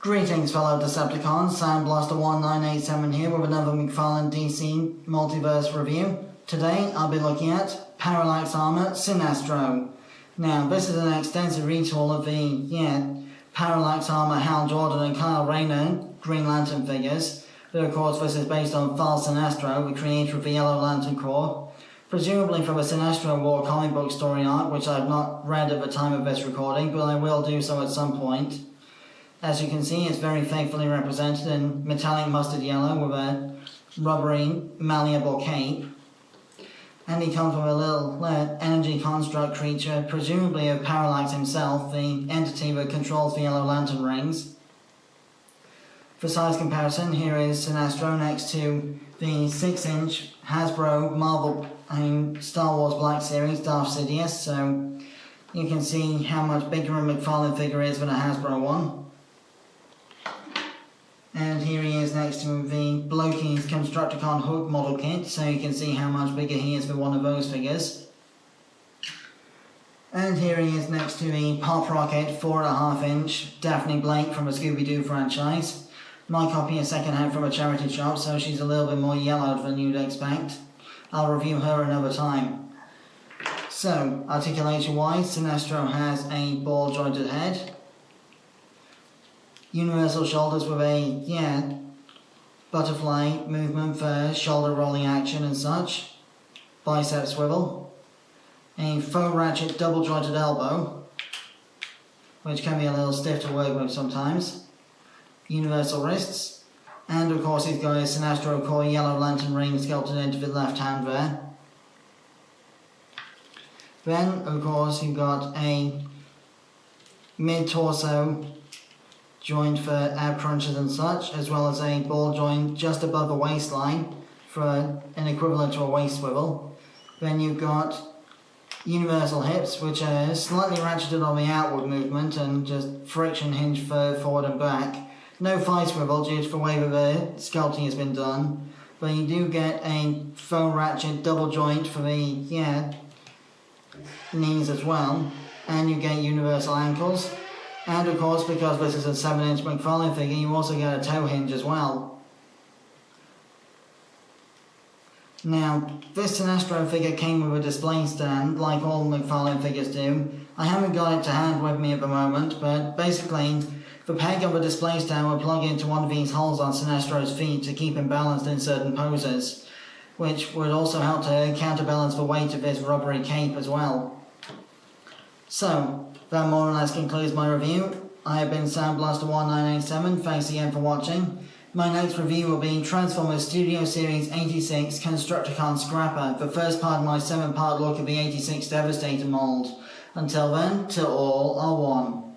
Greetings fellow Decepticons, Sandblaster1987 here with another McFarlane DC Multiverse review. Today I'll be looking at Parallax Armor Sinestro. Now this is an extensive retool of the Parallax Armor Hal Jordan and Rayner Green Lantern figures. But of course this is based on Thaal Sinestro, the creator of the Yellow Lantern Corps. Presumably from a Sinestro War comic book story arc, which I've not read at the time of this recording, but I will do so at some point. As you can see, it's very faithfully represented in metallic mustard yellow with a rubbery, malleable cape. And he comes with a little energy construct creature, presumably of Parallax himself, the entity that controls the Yellow Lantern rings. For size comparison, here is Sinestro next to the 6-inch Hasbro Marvel Star Wars Black Series Darth Sidious, so you can see how much bigger a McFarlane figure is than a Hasbro one. And here he is next to the Blokees Constructicon Hook model kit, so you can see how much bigger he is than one of those figures. And here he is next to the Pop Rocket 4.5-inch Daphne Blake from the Scooby-Doo franchise. My copy is second-hand from a charity shop, so she's a little bit more yellowed than you'd expect. I'll review her another time. So, articulation-wise, Sinestro has a ball-jointed head. Universal shoulders with a, butterfly movement for shoulder rolling action and such. Bicep swivel. A faux ratchet double jointed elbow, which can be a little stiff to work with sometimes. Universal wrists. And of course he's got his Sinestro Core Yellow Lantern ring sculpted into the left hand there. Then, of course, you've got a mid-torso joint for ab crunches and such, as well as a ball joint just above the waistline for an equivalent to a waist swivel. Then you've got universal hips, which are slightly ratcheted on the outward movement and just friction hinge for forward and back. No thigh swivel due to the way that the sculpting has been done, but you do get a faux ratchet double joint for the knees as well, and you get universal ankles. And of course, because this is a 7-inch McFarlane figure, you also get a toe hinge as well. Now, this Sinestro figure came with a display stand, like all McFarlane figures do. I haven't got it to hand with me at the moment, but basically, the peg of the display stand will plug into one of these holes on Sinestro's feet to keep him balanced in certain poses, which would also help to counterbalance the weight of this rubbery cape as well. So, that more or less concludes my review. I have been Sandblaster1987, thanks again for watching. My next review will be Transformers Studio Series 86 Constructicon Scrapper, the first part of my 7-part look at the 86 Devastator mould. Until then, to all are one.